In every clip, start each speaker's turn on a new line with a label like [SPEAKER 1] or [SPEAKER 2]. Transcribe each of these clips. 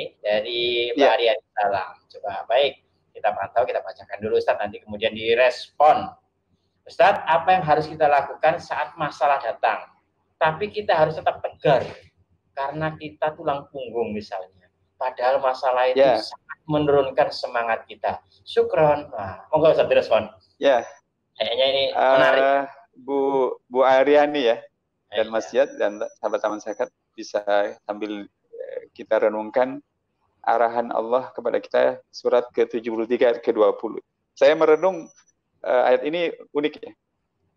[SPEAKER 1] ini dari Mbak
[SPEAKER 2] Iya.
[SPEAKER 1] Arya Salam. Coba baik, kita pantau, kita bacakan dulu Ustaz, nanti kemudian direspon. Ustaz, apa yang harus kita lakukan saat masalah datang? Tapi kita harus tetap tegar, karena kita tulang punggung misalnya. Padahal masalah itu sangat menurunkan semangat kita. Syukron. Nah, monggo Ustaz direspon.
[SPEAKER 2] Ya.
[SPEAKER 1] Kayaknya ini menarik.
[SPEAKER 2] Bu Aryani ya, dan Mas Jad dan sahabat Taman Zakat bisa sambil kita renungkan arahan Allah kepada kita surat ke-73 ayat ke-20. Saya merenung ayat ini unik ya.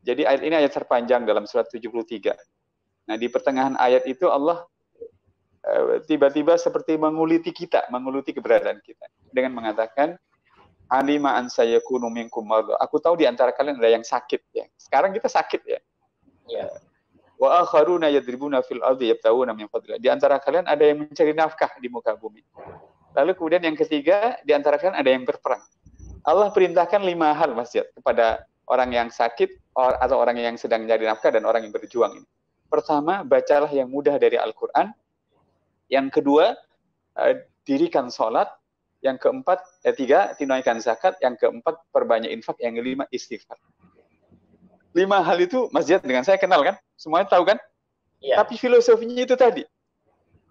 [SPEAKER 2] Jadi ayat ini ayat terpanjang dalam surat 73. Nah, di pertengahan ayat itu Allah tiba-tiba seperti menguliti kita, menguliti keberadaan kita dengan mengatakan alima an sayakunu minkum marda. Aku tahu di antara kalian ada yang sakit ya. Sekarang kita sakit ya. Ya. Wa akharuna yadribuna fil ardi yabtaguna min fadlillah. Di antara kalian ada yang mencari nafkah di muka bumi. Lalu kemudian yang ketiga, di antara kalian ada yang berperang. Allah perintahkan 5 hal Mas Jad kepada orang yang sakit atau orang yang sedang mencari nafkah dan orang yang berjuang ini. Pertama, bacalah yang mudah dari Al-Qur'an. Yang kedua, dirikan sholat. Yang keempat, tiga, tunaikan zakat. Yang keempat, perbanyak infak. Yang kelima, istighfar. 5 hal itu Mas Jad dengan saya kenal kan? Semuanya tahu kan? Ya. Tapi filosofinya itu tadi.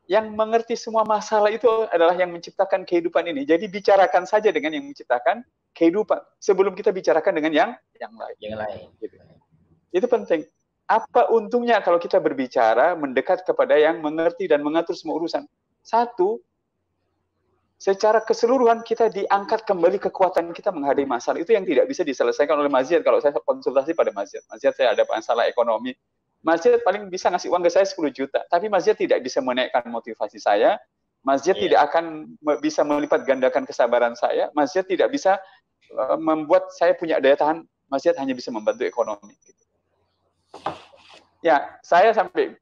[SPEAKER 2] Yang mengerti semua masalah itu adalah yang menciptakan kehidupan ini. Jadi bicarakan saja dengan yang menciptakan kehidupan. Sebelum kita bicarakan dengan yang lain. Yang lain. Gitu. Itu penting. Apa untungnya kalau kita berbicara mendekat kepada yang mengerti dan mengatur semua urusan? Satu, secara keseluruhan kita diangkat kembali kekuatan kita menghadapi masalah. Itu yang tidak bisa diselesaikan oleh Mas Jad. Kalau saya konsultasi pada Mas Jad. Mas Jad, saya ada masalah ekonomi. Mas Jad paling bisa ngasih uang ke saya 10 juta. Tapi Mas Jad tidak bisa menaikkan motivasi saya. Mas Jad tidak akan bisa melipat gandakan kesabaran saya. Mas Jad tidak bisa membuat saya punya daya tahan. Mas Jad hanya bisa membantu ekonomi. Ya, saya sampai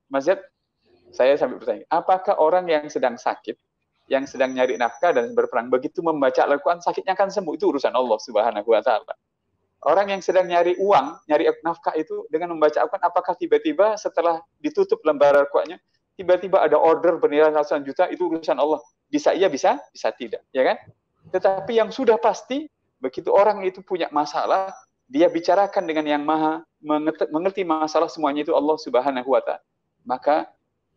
[SPEAKER 2] bertanya, apakah orang yang sedang sakit, yang sedang nyari nafkah dan berperang, begitu membaca Al-Quran, sakitnya akan sembuh? Itu urusan Allah Subhanahu wa Ta'ala. Orang yang sedang nyari uang, nyari nafkah itu dengan membaca Al-Quran, apakah tiba-tiba setelah ditutup lembar Al-Qurannya, tiba-tiba ada order bernilai ratusan juta? Itu urusan Allah. Bisa iya, bisa tidak, ya kan? Tetapi yang sudah pasti, begitu orang itu punya masalah, dia bicarakan dengan yang maha mengerti masalah semuanya itu Allah Subhanahu wa Ta'ala. Maka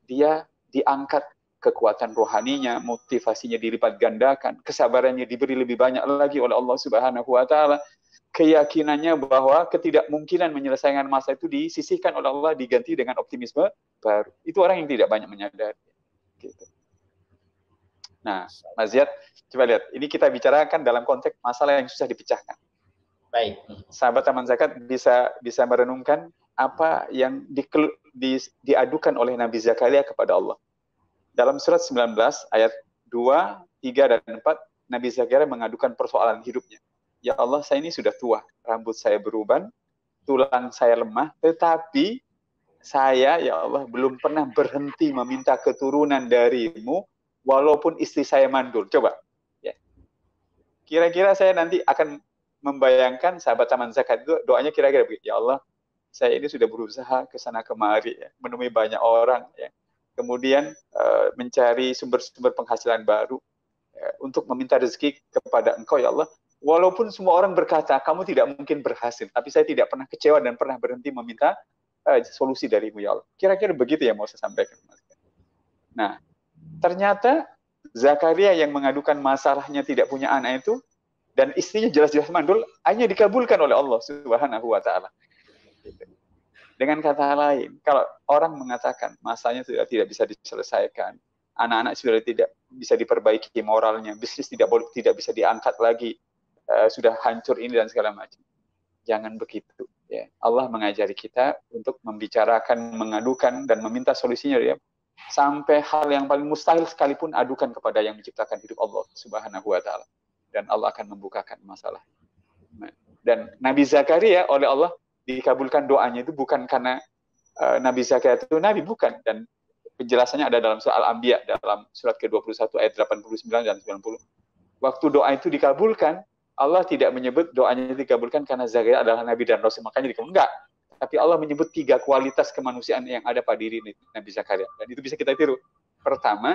[SPEAKER 2] dia diangkat kekuatan rohaninya, motivasinya dilipat gandakan, kesabarannya diberi lebih banyak lagi oleh Allah Subhanahu wa Ta'ala. Keyakinannya bahwa ketidakmungkinan menyelesaikan masalah itu disisihkan oleh Allah, diganti dengan optimisme baru. Itu orang yang tidak banyak menyadari. Gitu. Nah, Mas Ziyad, coba lihat. Ini kita bicarakan dalam konteks masalah yang susah dipecahkan. Baik. Sahabat Taman Zakat bisa merenungkan apa yang diadukan oleh Nabi Zakaria kepada Allah. Dalam surat 19 ayat 2, 3 dan 4, Nabi Zakaria mengadukan persoalan hidupnya. Ya Allah, saya ini sudah tua, rambut saya beruban, tulang saya lemah, tetapi saya ya Allah belum pernah berhenti meminta keturunan darimu walaupun istri saya mandul. Coba ya. Kira-kira saya nanti akan membayangkan sahabat Taman Zakat itu doanya kira-kira begitu. Ya Allah, saya ini sudah berusaha ke sana kemari ya, menemui banyak orang ya. Kemudian mencari sumber-sumber penghasilan baru untuk meminta rezeki kepada Engkau ya Allah. Walaupun semua orang berkata kamu tidak mungkin berhasil, tapi saya tidak pernah kecewa dan pernah berhenti meminta solusi darimu ya Allah. Kira-kira begitu yang mau saya sampaikan. Nah, ternyata Zakaria yang mengadukan masalahnya tidak punya anak itu dan istrinya jelas-jelas mandul, hanya dikabulkan oleh Allah Subhanahu wa Ta'ala. Dengan kata lain, kalau orang mengatakan masalahnya sudah tidak bisa diselesaikan, anak-anak sudah tidak bisa diperbaiki moralnya, bisnis tidak bisa diangkat lagi, sudah hancur ini dan segala macam. Jangan begitu. Ya. Allah mengajari kita untuk membicarakan, mengadukan, dan meminta solusinya. Ya. Sampai hal yang paling mustahil sekalipun adukan kepada yang menciptakan hidup Allah Subhanahu wa Ta'ala. Dan Allah akan membukakan masalah. Dan Nabi Zakaria oleh Allah dikabulkan doanya itu bukan karena Nabi Zakaria itu Nabi, bukan. Dan penjelasannya ada dalam surah Al-Anbiya, dalam surat ke-21 ayat 89 dan 90. Waktu doa itu dikabulkan, Allah tidak menyebut doanya dikabulkan karena Zakaria adalah Nabi dan Rasul, makanya dikabulkan. Enggak. Tapi Allah menyebut 3 kualitas kemanusiaan yang ada pada diri Nabi Zakaria. Dan itu bisa kita tiru. Pertama,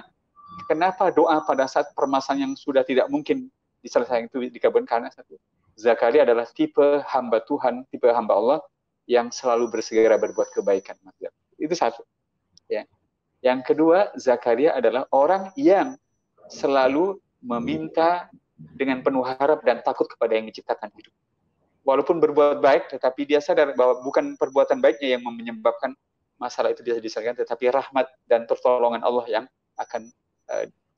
[SPEAKER 2] kenapa doa pada saat permasalahan yang sudah tidak mungkin diselesaikan itu dikabulkan? Karena satu, Zakaria adalah tipe hamba Tuhan, tipe hamba Allah yang selalu bersegera berbuat kebaikan. Itu satu. Ya. Yang kedua, Zakaria adalah orang yang selalu meminta dengan penuh harap dan takut kepada yang menciptakan hidup. Walaupun berbuat baik, tetapi dia sadar bahwa bukan perbuatan baiknya yang menyebabkan masalah itu bisa diselesaikan, tetapi rahmat dan pertolongan Allah yang akan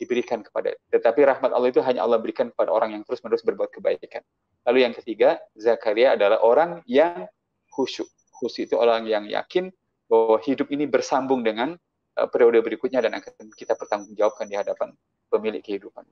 [SPEAKER 2] diberikan kepada. Tetapi rahmat Allah itu hanya Allah berikan kepada orang yang terus-menerus berbuat kebaikan. Lalu yang ketiga, Zakaria adalah orang yang khusyuk. Khusyuk itu orang yang yakin bahwa hidup ini bersambung dengan periode berikutnya dan akan kita pertanggungjawabkan di hadapan pemilik kehidupan.